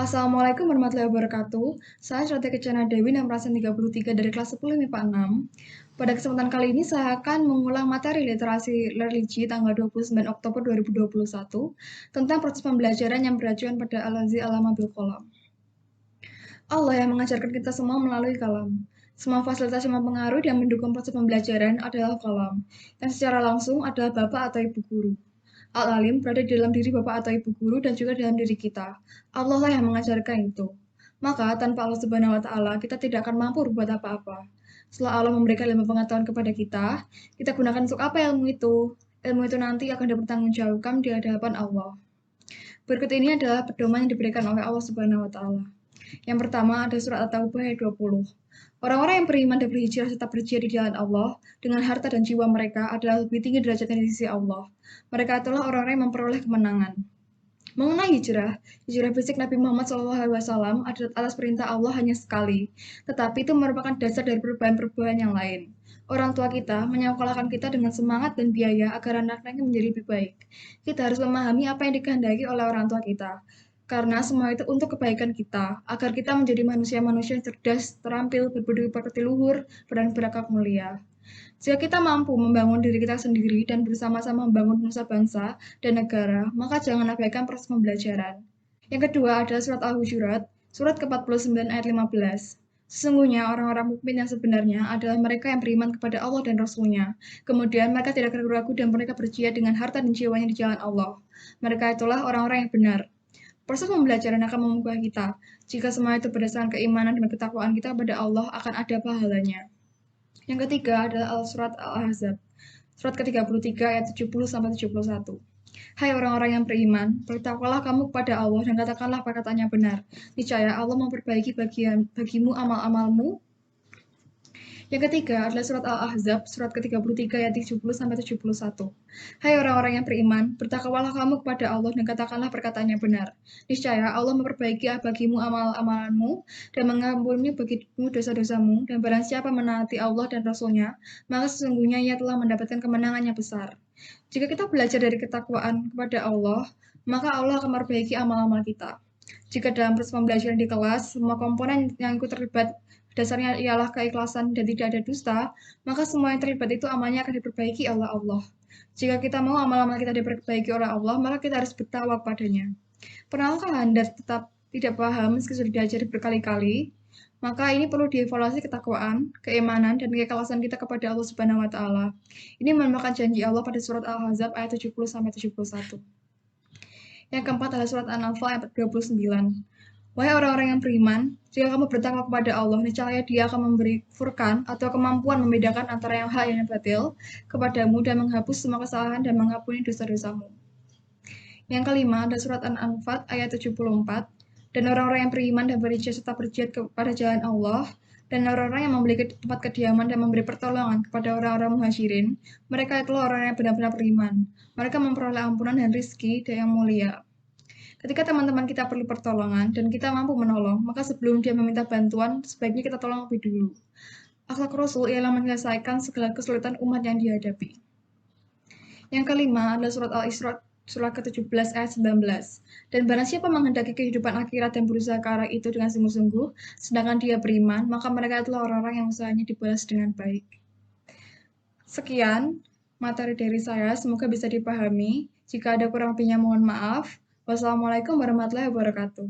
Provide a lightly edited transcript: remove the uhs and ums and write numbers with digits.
Assalamualaikum warahmatullahi wabarakatuh. Saya Shraddha Kencana Dewi, nomor absen 33 dari kelas 10 MIPA 6. Pada kesempatan kali ini saya akan mengulang materi literasi religi tanggal 29 Oktober 2021 tentang proses pembelajaran yang beracuan pada Al-Ladzi 'allama bil qalam. Allah yang mengajarkan kita semua melalui kalam. Semua fasilitas yang mempengaruhi dan mendukung proses pembelajaran adalah kalam, yang secara langsung adalah bapak atau ibu guru. Al-Alim berada di dalam diri bapak atau ibu guru dan juga dalam diri kita. Allah lah yang mengajarkan itu. Maka tanpa Allah Subhanahu wa taala, kita tidak akan mampu berbuat apa-apa. Setelah Allah memberikan ilmu pengetahuan kepada kita gunakan untuk apa ilmu itu? Ilmu itu nanti akan dipertanggungjawabkan di hadapan Allah. Berikut ini adalah pedoman yang diberikan oleh Allah Subhanahu wa taala. Yang pertama ada surat At-Taubah ayat 20. Orang-orang yang beriman dan berhijrah serta berjihad di jalan Allah dengan harta dan jiwa mereka adalah lebih tinggi derajatnya di sisi Allah. Mereka itulah orang-orang yang memperoleh kemenangan. Mengenai hijrah fisik Nabi Muhammad SAW atas perintah Allah hanya sekali, tetapi itu merupakan dasar dari perubahan-perubahan yang lain. Orang tua kita menyekolahkan kita dengan semangat dan biaya agar anak-anaknya menjadi lebih baik. Kita harus memahami apa yang dikehendaki oleh orang tua kita, karena semua itu untuk kebaikan kita, agar kita menjadi manusia-manusia yang cerdas, terampil, berbudi pekerti luhur, dan berakhlak mulia. Jika kita mampu membangun diri kita sendiri dan bersama-sama membangun nusa bangsa dan negara, maka jangan abaikan proses pembelajaran. Yang kedua adalah surat Al-Hujurat, surat ke-49 ayat 15. Sesungguhnya orang-orang mukmin yang sebenarnya adalah mereka yang beriman kepada Allah dan Rasul-Nya. Kemudian mereka tidak ragu-ragu dan mereka berjihad dengan harta dan jiwanya di jalan Allah. Mereka itulah orang-orang yang benar. Proses pembelajaran akan mengubah kita. Jika semua itu berdasarkan keimanan dan ketakwaan kita kepada Allah, akan ada pahalanya. Yang ketiga adalah surat Al-Ahzab, surat ke-33 ayat 70-71. Hai orang-orang yang beriman, bertakwalah kamu kepada Allah dan katakanlah perkataan yang benar. Niscaya Allah memperbaiki bagimu amal-amalmu. Yang ketiga adalah surat Al-Ahzab, surat ke-33 ayat 70-71. Hai orang-orang yang beriman, bertakwalah kamu kepada Allah dan katakanlah perkataan yang benar. Niscaya Allah memperbaiki bagimu amal-amalanmu dan mengampuni bagimu dosa-dosamu, dan barang siapa menaati Allah dan Rasul-Nya, maka sesungguhnya ia telah mendapatkan kemenangan yang besar. Jika kita belajar dari ketakwaan kepada Allah, maka Allah akan memperbaiki amal-amal kita. Jika dalam proses pembelajaran di kelas, semua komponen yang ikut terlibat dasarnya ialah keikhlasan dan tidak ada dusta, maka semua yang terlibat itu amalnya akan diperbaiki oleh Allah. Jika kita mau amal-amal kita diperbaiki oleh Allah, maka kita harus bertawab padanya. Pernahkah Anda tetap tidak paham meski sudah diajari berkali-kali? Maka ini perlu dievaluasi ketakwaan, keimanan, dan keikhlasan kita kepada Allah Subhanahu wa taala. Ini merupakan janji Allah pada surat Al-Ahzab ayat 70-71. Yang keempat adalah surat An-Nahl ayat 29. Wahai orang-orang yang beriman, jika kamu bertakwa kepada Allah, niscaya Dia akan memberi furqan atau kemampuan membedakan antara yang hak dan yang batil kepadamu dan menghapus semua kesalahan dan mengampuni dosa-dosamu. Yang kelima adalah surat An-Anfal ayat 74. Dan orang-orang yang beriman dan berhijrah serta berjihad kepada jalan Allah, dan orang-orang yang memiliki tempat kediaman dan memberi pertolongan kepada orang-orang muhajirin, mereka itulah orang yang benar-benar beriman. Mereka memperoleh ampunan dan rizki yang mulia. Ketika teman-teman kita perlu pertolongan dan kita mampu menolong, maka sebelum dia meminta bantuan, sebaiknya kita tolong lebih dulu. Akhlak Rasul ialah menyelesaikan segala kesulitan umat yang dihadapi. Yang kelima adalah surat Al-Isra, surat ke-17 ayat 19. Dan barang siapa menghendaki kehidupan akhirat dan berusaha ke arah itu dengan sungguh-sungguh, sedangkan dia beriman, maka mereka adalah orang-orang yang usahanya dibalas dengan baik. Sekian materi dari saya, semoga bisa dipahami. Jika ada kurang lebihnya mohon maaf. Wassalamualaikum warahmatullahi wabarakatuh.